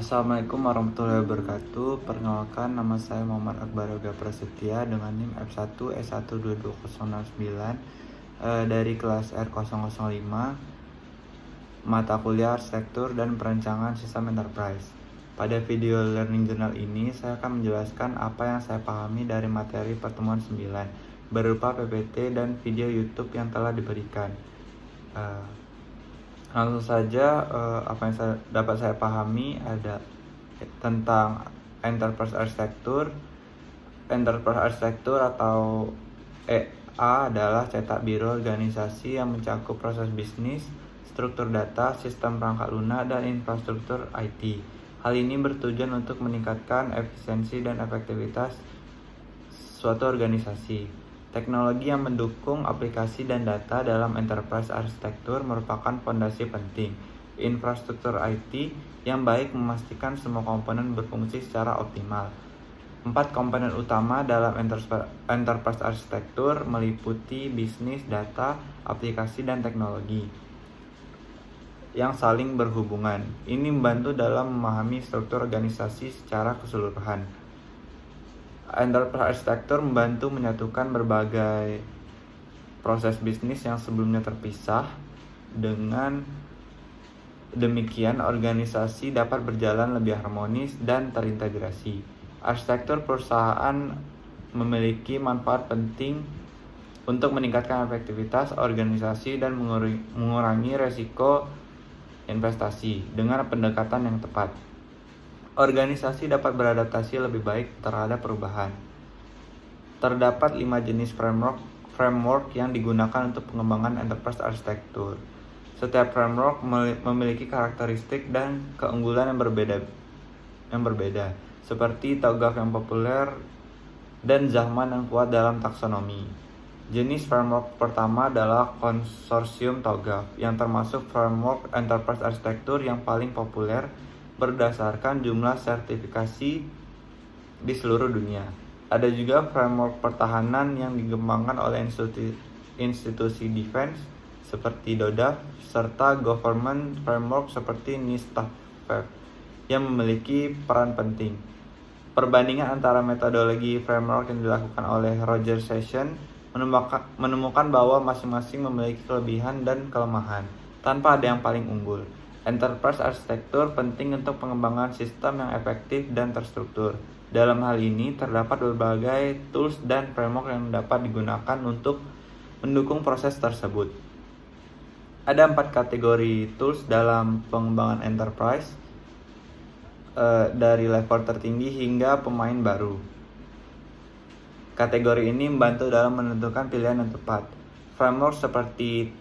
Assalamualaikum warahmatullahi wabarakatuh. Perkenalkan, nama saya Muhammad Akbar Yoga Prasetya dengan NIM F1S1220069 dari kelas R005, mata kuliah Arsitektur dan Perancangan Sistem Enterprise. Pada video learning journal ini, saya akan menjelaskan apa yang saya pahami dari materi pertemuan 9 berupa PPT dan video YouTube yang telah diberikan. Langsung saja, apa yang dapat saya pahami ada tentang Enterprise Arsitektur. Enterprise Arsitektur atau EA adalah cetak biru organisasi yang mencakup proses bisnis, struktur data, sistem perangkat lunak, dan infrastruktur IT. Hal ini bertujuan untuk meningkatkan efisiensi dan efektivitas suatu organisasi. Teknologi yang mendukung aplikasi dan data dalam enterprise arsitektur merupakan fondasi penting. Infrastruktur IT yang baik memastikan semua komponen berfungsi secara optimal. 4 komponen utama dalam enterprise arsitektur meliputi bisnis, data, aplikasi, dan teknologi yang saling berhubungan. Ini membantu dalam memahami struktur organisasi secara keseluruhan. Enterprise arsitektur membantu menyatukan berbagai proses bisnis yang sebelumnya terpisah. Dengan demikian, organisasi dapat berjalan lebih harmonis dan terintegrasi. Arsitektur perusahaan memiliki manfaat penting untuk meningkatkan efektivitas organisasi dan mengurangi resiko investasi dengan pendekatan yang tepat. Organisasi dapat beradaptasi lebih baik terhadap perubahan. Terdapat 5 jenis framework yang digunakan untuk pengembangan enterprise arsitektur. Setiap framework memiliki karakteristik dan keunggulan yang berbeda, seperti TOGAF yang populer dan Zaman yang kuat dalam taksonomi. Jenis framework pertama adalah konsorsium TOGAF, yang termasuk framework enterprise arsitektur yang paling populer berdasarkan jumlah sertifikasi di seluruh dunia. Ada juga framework pertahanan yang dikembangkan oleh institusi defense seperti DoDAF, serta government framework seperti NIST/FEV yang memiliki peran penting. Perbandingan antara metodologi framework yang dilakukan oleh Roger Sessions menemukan bahwa masing-masing memiliki kelebihan dan kelemahan, tanpa ada yang paling unggul. Enterprise arsitektur penting untuk pengembangan sistem yang efektif dan terstruktur. Dalam hal ini, terdapat berbagai tools dan framework yang dapat digunakan untuk mendukung proses tersebut. Ada 4 kategori tools dalam pengembangan enterprise, dari level tertinggi hingga pemain baru. Kategori ini membantu dalam menentukan pilihan yang tepat. Framework seperti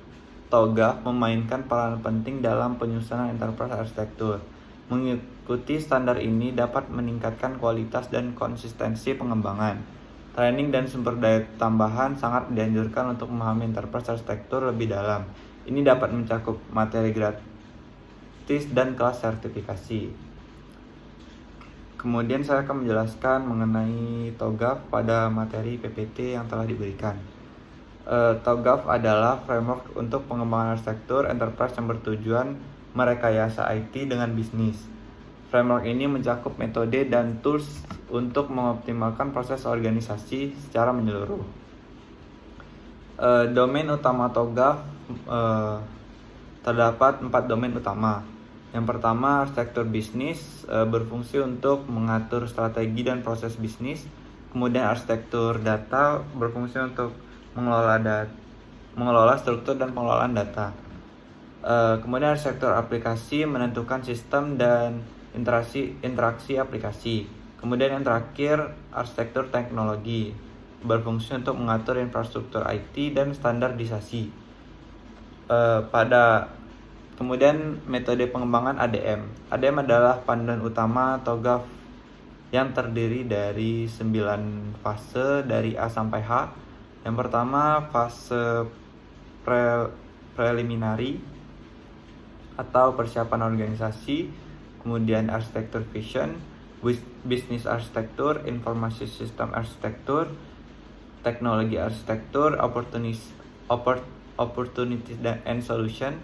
TOGAF memainkan peran penting dalam penyusunan enterprise arsitektur. Mengikuti standar ini dapat meningkatkan kualitas dan konsistensi pengembangan. Training dan sumber daya tambahan sangat dianjurkan untuk memahami enterprise arsitektur lebih dalam. Ini dapat mencakup materi gratis dan kelas sertifikasi. Kemudian saya akan menjelaskan mengenai TOGAF pada materi PPT yang telah diberikan. TOGAF adalah framework untuk pengembangan arsitektur enterprise yang bertujuan merekayasa IT dengan bisnis. Framework ini mencakup metode dan tools untuk mengoptimalkan proses organisasi secara menyeluruh. Domain utama TOGAF terdapat 4 domain utama. Yang pertama, arsitektur bisnis berfungsi untuk mengatur strategi dan proses bisnis. Kemudian arsitektur data berfungsi untuk mengelola struktur dan pengelolaan data. Kemudian arsitektur aplikasi menentukan sistem dan interaksi aplikasi. Kemudian yang terakhir, arsitektur teknologi berfungsi untuk mengatur infrastruktur IT dan standarisasi. Kemudian metode pengembangan ADM. ADM adalah panduan utama TOGAF yang terdiri dari 9 fase dari A sampai H. Yang pertama, fase preliminary atau persiapan organisasi, kemudian arsitektur vision, bisnis arsitektur, informasi sistem arsitektur, teknologi arsitektur, opportunity and solution,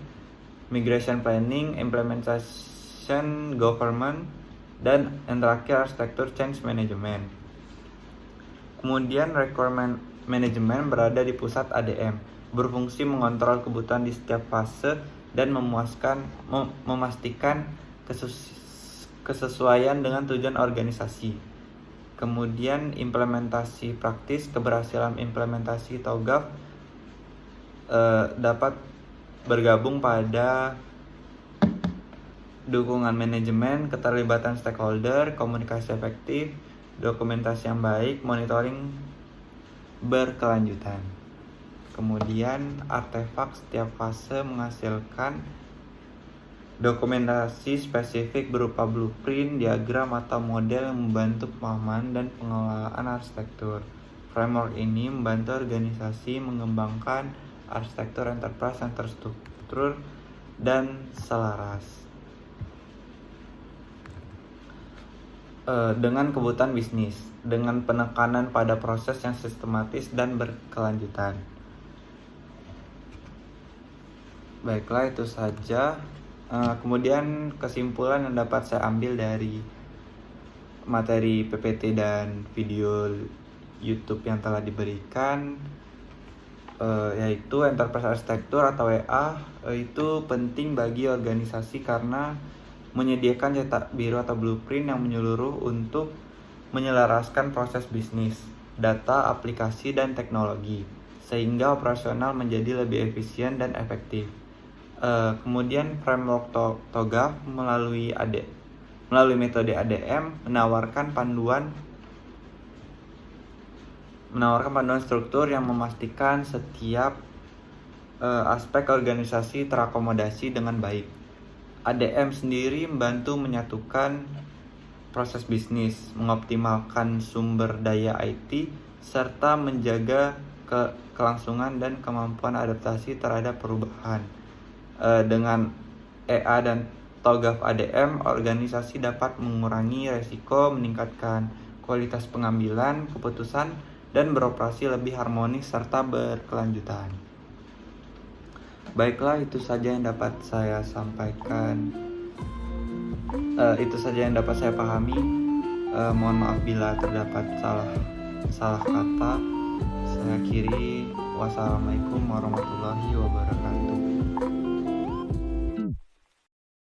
migration planning, implementation, government, Dan yang terakhir arsitektur change management. Kemudian requirement management berada di pusat ADM, berfungsi mengontrol kebutuhan di setiap fase dan memastikan kesesuaian dengan tujuan organisasi. Kemudian implementasi praktis, keberhasilan implementasi TOGAF dapat bergabung pada dukungan manajemen, keterlibatan stakeholder, komunikasi efektif, dokumentasi yang baik, monitoring berkelanjutan. Kemudian artefak setiap fase menghasilkan dokumentasi spesifik berupa blueprint, diagram, atau model yang membantu pemahaman dan pengelolaan arsitektur. Framework ini membantu organisasi mengembangkan arsitektur enterprise yang terstruktur dan selaras dengan kebutuhan bisnis, dengan penekanan pada proses yang sistematis dan berkelanjutan. Baiklah, itu saja. Kemudian kesimpulan yang dapat saya ambil dari materi PPT dan video YouTube yang telah diberikan, yaitu enterprise arsitektur atau EA itu penting bagi organisasi karena menyediakan cetak biru atau blueprint yang menyeluruh untuk menyelaraskan proses bisnis, data, aplikasi, dan teknologi sehingga operasional menjadi lebih efisien dan efektif. Kemudian framework TOGAF melalui metode ADM menawarkan panduan struktur yang memastikan setiap aspek organisasi terakomodasi dengan baik. ADM sendiri membantu menyatukan proses bisnis, mengoptimalkan sumber daya IT, serta menjaga kelangsungan dan kemampuan adaptasi terhadap perubahan. Dengan EA dan TOGAF ADM, organisasi dapat mengurangi resiko, meningkatkan kualitas pengambilan keputusan, dan beroperasi lebih harmonis serta berkelanjutan. Baiklah, itu saja yang dapat saya sampaikan. Itu saja yang dapat saya pahami. Mohon maaf bila terdapat salah kata. Saya akhiri. Wassalamualaikum warahmatullahi wabarakatuh.